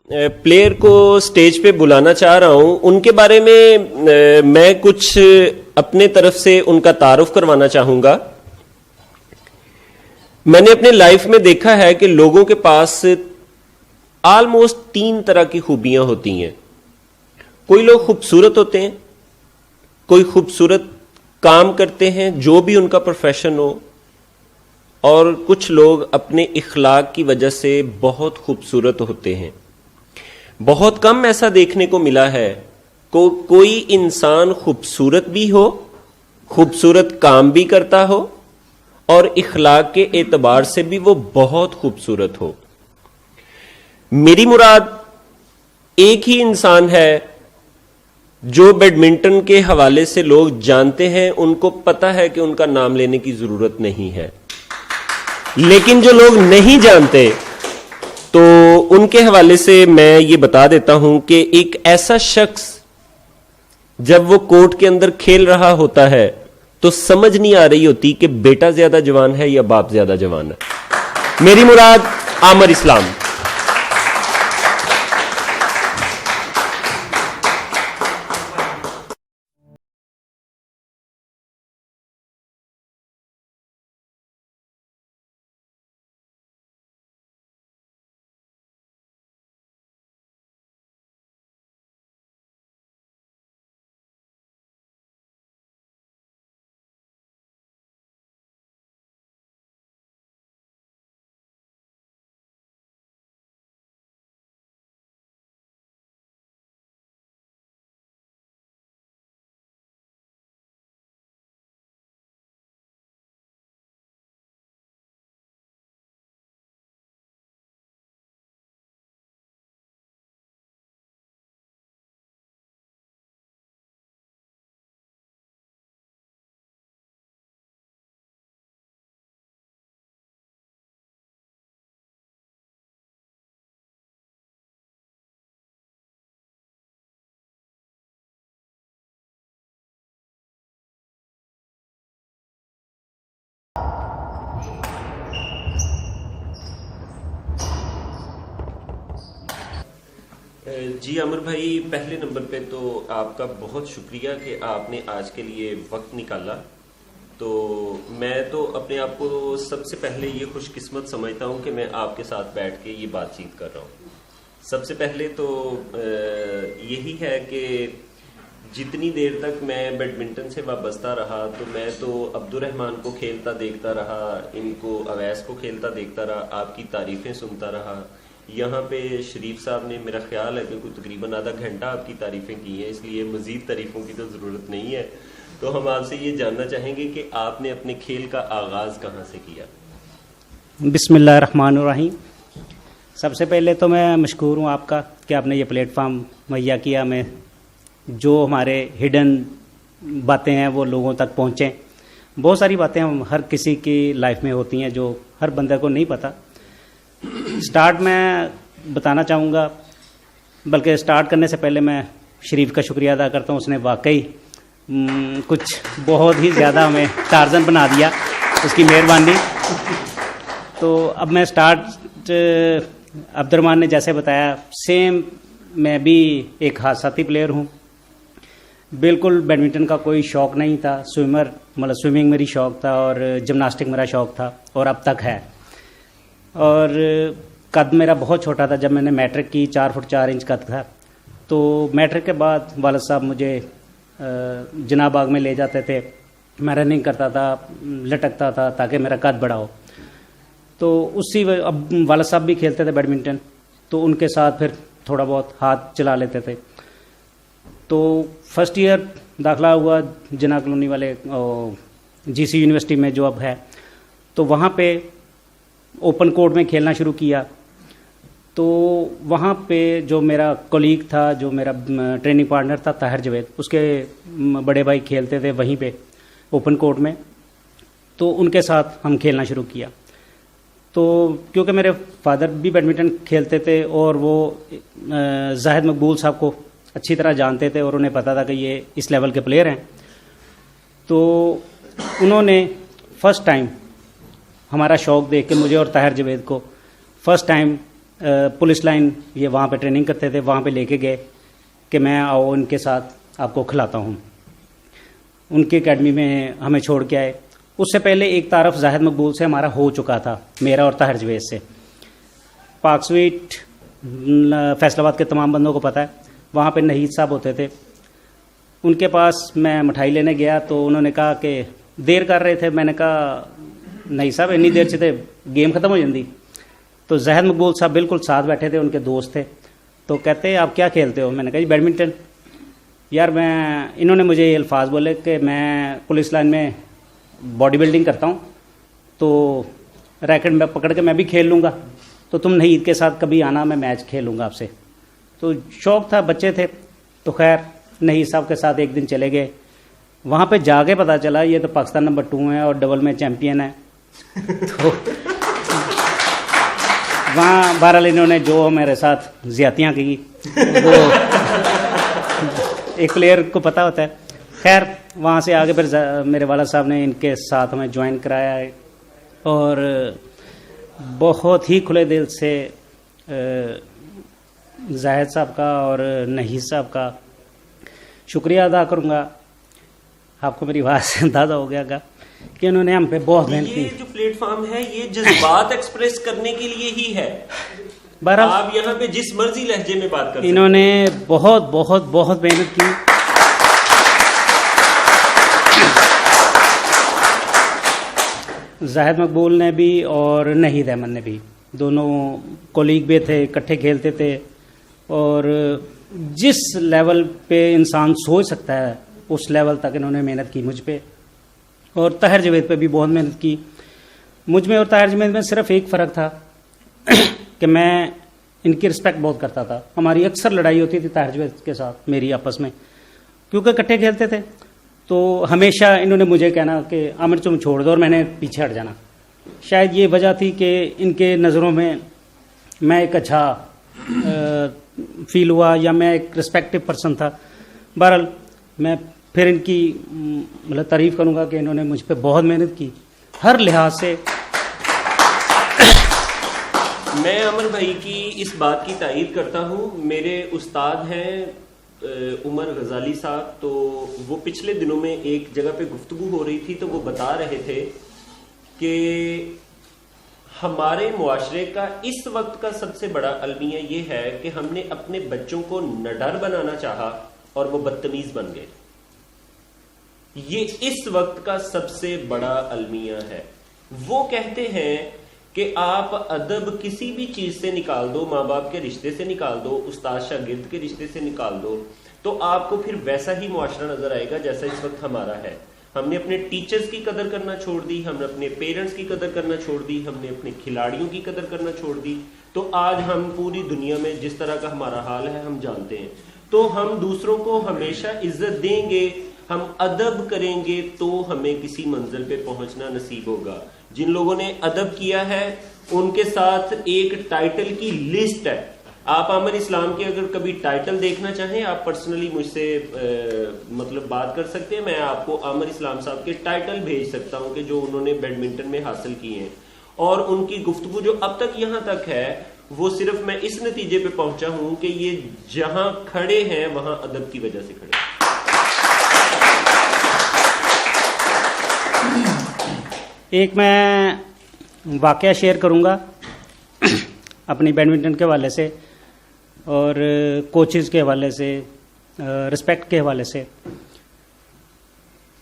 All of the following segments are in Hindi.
प्लेयर को स्टेज पे बुलाना चाह रहा हूं, उनके बारे में मैं कुछ अपने तरफ से उनका तारुफ करवाना चाहूंगा। मैंने अपने लाइफ में देखा है कि लोगों के पास ऑलमोस्ट 3 तरह की खूबियां होती हैं। कोई लोग खूबसूरत होते हैं, कोई खूबसूरत काम करते हैं जो भी उनका प्रोफेशन हो, और कुछ लोग अपने इखलाक की वजह से बहुत खूबसूरत होते हैं। बहुत कम ऐसा देखने को मिला है कोई इंसान खूबसूरत भी हो, खूबसूरत काम भी करता हो और इखलाक के एतबार से भी वो बहुत खूबसूरत हो। मेरी मुराद एक ही इंसान है जो बैडमिंटन के हवाले से लोग जानते हैं, उनको पता है कि उनका नाम लेने की जरूरत नहीं है। लेकिन जो लोग नहीं जानते तो उनके हवाले से मैं ये बता देता हूं कि एक ऐसा शख्स जब वो कोर्ट के अंदर खेल रहा होता है तो समझ नहीं आ रही होती कि बेटा ज्यादा जवान है या बाप ज्यादा जवान है। मेरी मुराद आमिर इस्लाम। जी आमिर भाई, पहले नंबर पे तो आपका बहुत शुक्रिया कि आपने आज के लिए वक्त निकाला। तो मैं तो अपने आप को सबसे पहले ये खुशकिस्मत समझता हूँ कि मैं आपके साथ बैठ के ये बातचीत कर रहा हूँ। सबसे पहले तो यही है कि जितनी देर तक मैं बैडमिंटन से वाबस्ता रहा तो मैं तो अब्दुर्रहमान को खेलता देखता रहा, इनको अवैस को खेलता देखता रहा, आपकी तारीफ़ें सुनता रहा। यहाँ पे शरीफ साहब ने, मेरा ख्याल है कि कोई तकरीबन आधा घंटा आपकी तारीफ़ें की हैं, इसलिए मज़ीद तारीफ़ों की तो ज़रूरत नहीं है। तो हम आपसे ये जानना चाहेंगे कि आपने अपने खेल का आगाज़ कहाँ से किया? बिस्मिल्लाहिर्रहमानिर्रहीम। सबसे पहले तो मैं मशकूर हूँ आपका कि आपने ये प्लेटफॉर्म मुहैया किया, मैं जो हमारे हिडन बातें हैं वो लोगों तक पहुँचें। बहुत सारी बातें हम हर किसी की लाइफ में होती हैं जो हर बंदे को नहीं पता। स्टार्ट मैं बताना चाहूँगा, बल्कि स्टार्ट करने से पहले मैं शरीफ का शुक्रिया अदा करता हूँ। उसने वाकई कुछ बहुत ही ज़्यादा हमें टार्जन बना दिया, उसकी मेहरबानी। तो अब मैं स्टार्ट, अब्दुर्रहमान ने जैसे बताया सेम मैं भी एक हादसाती प्लेयर हूँ। बिल्कुल बैडमिंटन का कोई शौक़ नहीं था। स्विमिंग मेरी शौक़ था और जिमनास्टिक मेरा शौक़ था और अब तक है। और कद मेरा बहुत छोटा था। जब मैंने मैट्रिक की 4 फुट 4 इंच कद था। तो मैट्रिक के बाद वालिद साहब मुझे जिना बाग में ले जाते थे, मैं रनिंग करता था, लटकता था ताकि मेरा कद बड़ा हो। तो अब वालिद साहब भी खेलते थे बैडमिंटन, तो उनके साथ फिर थोड़ा बहुत हाथ चला लेते थे। तो फर्स्ट ईयर दाखिला हुआ जिना कॉलोनी वाले जीसी यूनिवर्सिटी में जो अब है, तो वहाँ पे ओपन कोर्ट में खेलना शुरू किया। तो वहाँ पे जो मेरा कोलीग था, जो मेरा ट्रेनिंग पार्टनर था ताहिर जवेद, उसके बड़े भाई खेलते थे वहीं पे ओपन कोर्ट में, तो उनके साथ हम खेलना शुरू किया। तो क्योंकि मेरे फादर भी बैडमिंटन खेलते थे और वो जाहिद मकबूल साहब को अच्छी तरह जानते थे और उन्हें पता था कि ये इस लेवल के प्लेयर हैं, तो उन्होंने फर्स्ट टाइम हमारा शौक़ देख के मुझे और ताहिर जवेद को फर्स्ट टाइम पुलिस लाइन ये वहाँ पे ट्रेनिंग करते थे, वहाँ पे लेके गए कि मैं आओ इनके साथ आपको खिलाता हूँ। उनकी एकेडमी में हमें छोड़ के आए। उससे पहले एक तारफ़ जाहिद मकबूल से हमारा हो चुका था, मेरा और ताहिर जवेद से। पाक स्वीट फैसलाबाद के तमाम बंदों को पता है, वहाँ पे नहीद साहब होते थे। उनके पास मैं मिठाई लेने गया तो उन्होंने कहा कि देर कर रहे थे। मैंने कहा नहीं साहब इतनी देर से थे गेम ख़त्म हो जाती। तो जाहिद मकबूल साहब बिल्कुल साथ बैठे थे, उनके दोस्त थे। तो कहते आप क्या खेलते हो? मैंने कहा जी बैडमिंटन। यार इन्होंने मुझे ये अल्फाज बोले कि मैं पुलिस लाइन में बॉडी बिल्डिंग करता हूँ, तो रैकेट में पकड़ के मैं भी खेल लूँगा, तो तुम नहीं ईद के साथ कभी आना, मैं मैच खेलूँगा आपसे। तो शौक़ था, बच्चे थे। तो खैर नहीं साहब के साथ एक दिन चले गए। वहाँ पे जाके पता चला ये तो पाकिस्तान नंबर 2 है और डबल में चैम्पियन है। तो वहाँ बहरहाल इन्होंने जो मेरे साथ ज़्यादतियाँ की वो एक प्लेयर को पता होता है। खैर वहाँ से आगे फिर मेरे वाला साहब ने इनके साथ हमें ज्वाइन कराया है और बहुत ही खुले दिल से जाहिद साहब का और नहीद साहब का शुक्रिया अदा करूँगा। आपको मेरी बात से अंदाज़ा हो गया का कि उन्होंने हम पे बहुत मेहनत की। ये जो प्लेटफॉर्म है ये जज्बात एक्सप्रेस करने के लिए ही है। बहरहाल आप यहाँ पे जिस मर्जी लहजे में बात कर इन्होंने बहुत बहुत बहुत मेहनत की। जाहिद मकबूल ने भी और नहीद अहमद ने भी, दोनों कोलीग भी थे, इकट्ठे खेलते थे। और जिस लेवल पे इंसान सोच सकता है उस लेवल तक इन्होंने मेहनत की मुझ पे। और ताहिर जवेद पे भी बहुत मेहनत की। मुझ में और ताहिर जवेद में सिर्फ एक फ़र्क था कि मैं इनकी रिस्पेक्ट बहुत करता था। हमारी अक्सर लड़ाई होती थी ताहिर जवेद के साथ मेरी आपस में, क्योंकि इकट्ठे खेलते थे। तो हमेशा इन्होंने मुझे कहना कि आमिर तुम छोड़ दो और मैंने पीछे हट जाना। शायद ये वजह थी कि इनके नज़रों में मैं एक अच्छा फील हुआ या मैं एक रिस्पेक्टिव पर्सन था। बहरहाल मैं फिर इनकी मतलब तारीफ़ करूँगा कि इन्होंने मुझ पर बहुत मेहनत की हर लिहाज से। मैं अमर भाई की इस बात की तायीद करता हूँ। मेरे उस्ताद हैं उमर गजाली साहब, तो वो पिछले दिनों में एक जगह पे गुफ्तगू हो रही थी तो वो बता रहे थे कि हमारे मुआशरे का इस वक्त का सबसे बड़ा अलमिया ये है कि हमने अपने बच्चों को निडर बनाना चाहा और वो बदतमीज बन गए। ये इस वक्त का सबसे बड़ा अलमिया है। वो कहते हैं कि आप अदब किसी भी चीज से निकाल दो, माँ बाप के रिश्ते से निकाल दो, उस्ताद शागिर्द के रिश्ते से निकाल दो, तो आपको फिर वैसा ही मुआशरा नजर आएगा जैसा इस वक्त हमारा है। हमने अपने टीचर्स की कदर करना छोड़ दी, हमने अपने पेरेंट्स की कदर करना छोड़ दी, हमने अपने खिलाड़ियों की कदर करना छोड़ दी। तो आज हम पूरी दुनिया में जिस तरह का हमारा हाल है हम जानते हैं। तो हम दूसरों को हमेशा इज्जत देंगे, हम अदब करेंगे तो हमें किसी मंजिल पे पहुंचना नसीब होगा। जिन लोगों ने अदब किया है उनके साथ एक टाइटल की लिस्ट है। आप आमिर इस्लाम के अगर कभी टाइटल देखना चाहें आप पर्सनली मुझसे मतलब बात कर सकते हैं। मैं आपको आमिर इस्लाम साहब के टाइटल भेज सकता हूं कि जो उन्होंने बैडमिंटन में हासिल किए हैं। और उनकी गुफ्तगू जो अब तक यहां तक है वो सिर्फ मैं इस नतीजे पे पहुंचा हूं कि ये जहां खड़े हैं वहां अदब की वजह से खड़े। एक मैं वाकया शेयर करूंगा अपनी बैडमिंटन के हवाले से और कोचेज़ के हवाले से, रिस्पेक्ट के हवाले से,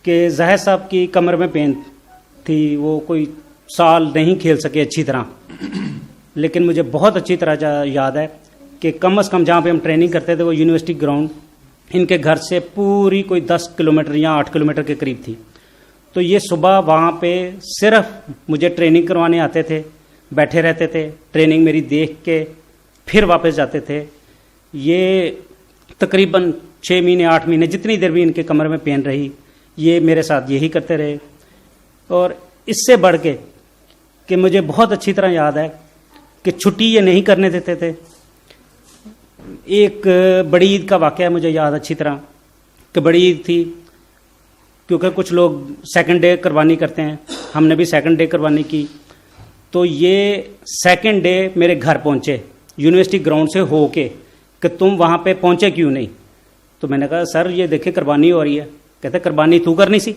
कि जाहिद साहब की कमर में पेन थी। वो कोई साल नहीं खेल सके अच्छी तरह, लेकिन मुझे बहुत अच्छी तरह याद है कि कम से कम जहाँ पे हम ट्रेनिंग करते थे वो यूनिवर्सिटी ग्राउंड इनके घर से पूरी कोई 10 किलोमीटर या 8 किलोमीटर के करीब थी। तो ये सुबह वहाँ पे सिर्फ मुझे ट्रेनिंग करवाने आते थे, बैठे रहते थे, ट्रेनिंग मेरी देख के फिर वापस जाते थे। ये तकरीबन 6 महीने 8 महीने जितनी देर भी इनके कमर में पेन रही ये मेरे साथ यही करते रहे। और इससे बढ़ के कि मुझे बहुत अच्छी तरह याद है कि छुट्टी ये नहीं करने देते थे। एक बड़ी ईद का वाक़या मुझे याद अच्छी तरह कि बड़ी ईद थी, क्योंकि कुछ लोग सेकंड डे कुर्बानी करते हैं, हमने भी सेकंड डे कुर्बानी की। तो ये सेकंड डे मेरे घर पहुंचे यूनिवर्सिटी ग्राउंड से होके कि तुम वहाँ पे पहुँचे क्यों नहीं। तो मैंने कहा सर ये देखिए कुर्बानी हो रही है। कहते कुर्बानी तू करनी सी।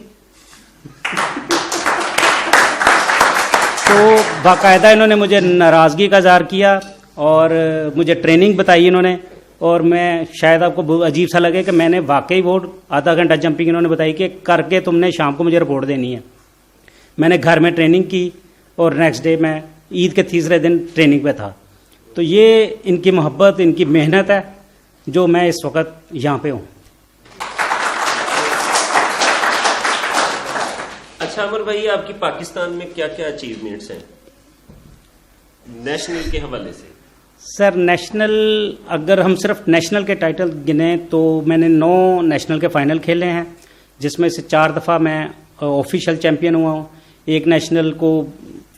तो बाकायदा इन्होंने मुझे नाराज़गी का इज़हार किया और मुझे ट्रेनिंग बताई इन्होंने। और मैं शायद आपको बहुत अजीब सा लगे कि मैंने वाकई वो आधा घंटा जंपिंग इन्होंने बताई कि करके तुमने शाम को मुझे रिपोर्ट देनी है। मैंने घर में ट्रेनिंग की और नेक्स्ट डे मैं ईद के तीसरे दिन ट्रेनिंग पे था। तो ये इनकी मोहब्बत, इनकी मेहनत है जो मैं इस वक्त यहाँ पे हूँ। अच्छा अमर भाई, आपकी पाकिस्तान में क्या क्या अचीवमेंट्स हैं नेशनल के हवाले से? सर नेशनल, अगर हम सिर्फ नेशनल के टाइटल गिने तो मैंने 9 नेशनल के फाइनल खेले हैं, जिसमें से 4 दफ़ा मैं ऑफिशियल चैंपियन हुआ हूँ। एक नेशनल को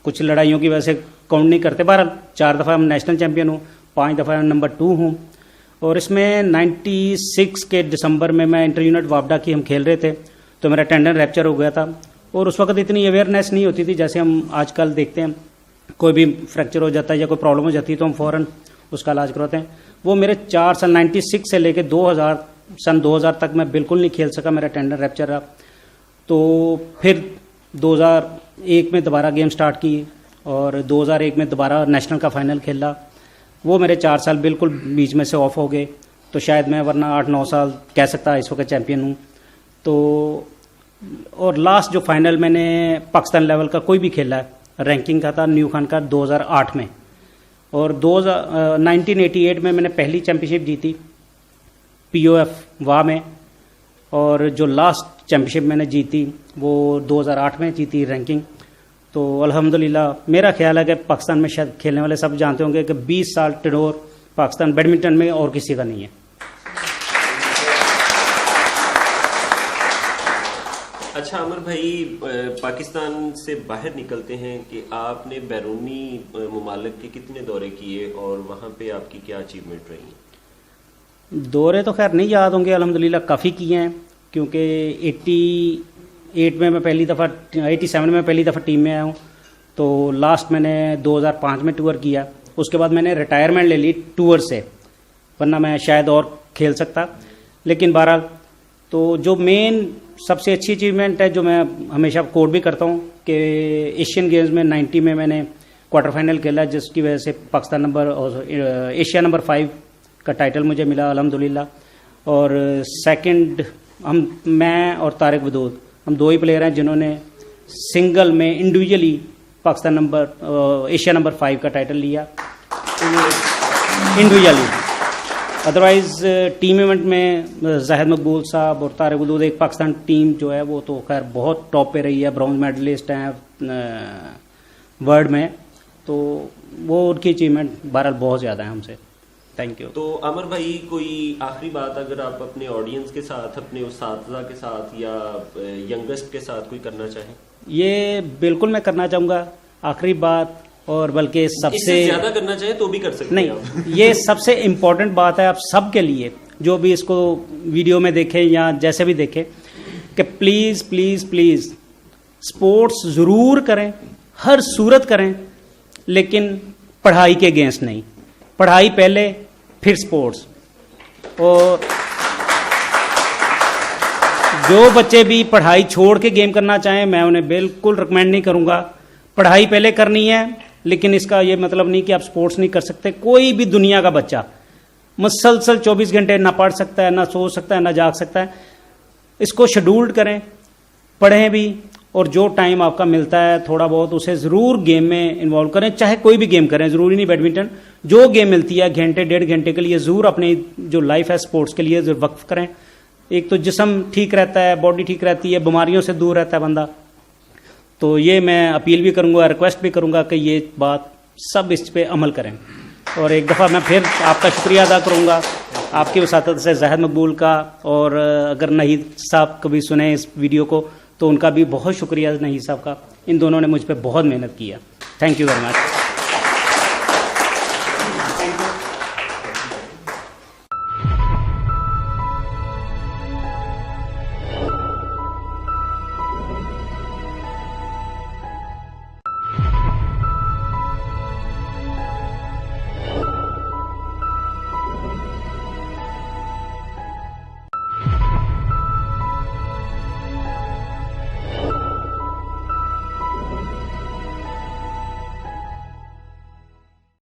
कुछ लड़ाइयों की वजह से काउंट नहीं करते, बहरहाल 4 दफ़ा हम नेशनल चैंपियन हूँ, 5 दफ़ा नंबर 2 हूँ। और इसमें 96 के दिसंबर में मैं इंटर यूनिट वापडा की हम खेल रहे थे तो मेरा टेंडन रैप्चर हो गया था। और उस वक्त इतनी अवेयरनेस नहीं होती थी जैसे हम आजकल देखते हैं, कोई भी फ्रैक्चर हो जाता है या कोई प्रॉब्लम हो जाती है तो हम फ़ौरन उसका इलाज करवाते हैं। वो मेरे 4 साल 96 से लेके 2000 तक मैं बिल्कुल नहीं खेल सका, मेरा टेंडन रैप्चर रहा। तो फिर 2001 में दोबारा गेम स्टार्ट की और 2001 में दोबारा नेशनल का फाइनल खेला। वो मेरे 4 साल बिल्कुल बीच में से ऑफ हो गए, तो शायद मैं वरना 8-9 साल कह सकता इस वक्त चैम्पियन हूँ। तो और लास्ट जो फाइनल मैंने पाकिस्तान लेवल का कोई भी खेला है, रैंकिंग का था न्यू खान का 2008 में। और 1988 में मैंने पहली चैम्पियनशिप जीती POF वाह में। और जो लास्ट चैम्पियनशिप मैंने जीती वो 2008 में जीती रैंकिंग। तो अल्हम्दुलिल्लाह मेरा ख्याल है कि पाकिस्तान में शायद खेलने वाले सब जानते होंगे कि 20 साल टेन्योर पाकिस्तान बैडमिंटन में और किसी का नहीं है। अच्छा अमर भाई, पाकिस्तान से बाहर निकलते हैं कि आपने बैरूनी मुमालिक के कितने दौरे किए और वहाँ पे आपकी क्या अचीवमेंट रही? दौरे तो खैर नहीं याद होंगे, अल्हम्दुलिल्लाह काफ़ी किए हैं, क्योंकि 88 में मैं पहली दफ़ा, 87 में पहली दफ़ा टीम में आया हूँ। तो लास्ट मैंने 2005 में टूर किया, उसके बाद मैंने रिटायरमेंट ले ली टूर से, वरना मैं शायद और खेल सकता। लेकिन बहरहाल तो जो मेन सबसे अच्छी अचीवमेंट है जो मैं हमेशा कोट भी करता हूँ कि एशियन गेम्स में 90 में मैंने क्वार्टर फाइनल खेला, जिसकी वजह से पाकिस्तान नंबर और एशिया नंबर 5 का टाइटल मुझे मिला अल्हम्दुलिल्लाह। और सेकंड मैं और तारिक वदूद, हम 2 ही प्लेयर हैं जिन्होंने सिंगल में individually Pakistan number Asia number 5 का टाइटल लिया इंडिविजुअली। अदरवाइज़ टीम इवेंट में जाहिद मकबूल साहब और तारिक वदूद, एक पाकिस्तान टीम जो है वो तो खैर बहुत टॉप पे रही है, ब्रॉन्ज मेडलिस्ट हैं वर्ल्ड में। तो वो उनकी अचीवमेंट बहरहाल बहुत ज़्यादा है हमसे। Thank you. तो अमर भाई, कोई आखिरी बात अगर आप अपने ऑडियंस के साथ, अपने उस्तादा के साथ या यंगेस्ट के साथ कोई करना चाहें? ये बिल्कुल मैं करना चाहूँगा आखिरी बात, और बल्कि सबसे ज़्यादा करना चाहे तो भी कर सकते नहीं, हैं। ये सबसे इम्पोर्टेंट बात है आप सब के लिए जो भी इसको वीडियो में देखें या जैसे भी देखें, कि प्लीज़ प्लीज़ प्लीज़ स्पोर्ट्स ज़रूर करें, हर सूरत करें, लेकिन पढ़ाई के अगेंस्ट नहीं। पढ़ाई पहले, फिर स्पोर्ट्स। और जो बच्चे भी पढ़ाई छोड़ के गेम करना चाहें, मैं उन्हें बिल्कुल रिकमेंड नहीं करूँगा। पढ़ाई पहले करनी है, लेकिन इसका ये मतलब नहीं कि आप स्पोर्ट्स नहीं कर सकते। कोई भी दुनिया का बच्चा मुसलसल 24 घंटे ना पढ़ सकता है, ना सो सकता है, ना जाग सकता है। इसको शेड्यूल्ड करें, पढ़ें भी, और जो टाइम आपका मिलता है थोड़ा बहुत उसे ज़रूर गेम में इन्वॉल्व करें, चाहे कोई भी गेम करें, ज़रूरी नहीं बैडमिंटन। जो गेम मिलती है घंटे 1.5 घंटे के लिए ज़रूर अपनी जो लाइफ है स्पोर्ट्स के लिए ज़रूर वक्फ करें। एक तो जिस्म ठीक रहता है, बॉडी ठीक रहती है, बीमारियों से दूर रहता है बंदा। तो ये मैं अपील भी करूंगा, रिक्वेस्ट भी करूंगा कि ये बात सब इस पे अमल करें। और एक दफ़ा मैं फिर आपका शुक्रिया अदा करूंगा, आपके वसातत से जाहिद मकबूल का, और अगर नहीद साहब कभी सुने इस वीडियो को तो उनका भी बहुत शुक्रिया नहीद साहब का। इन दोनों ने मुझ पर बहुत मेहनत की है। Thank you very much.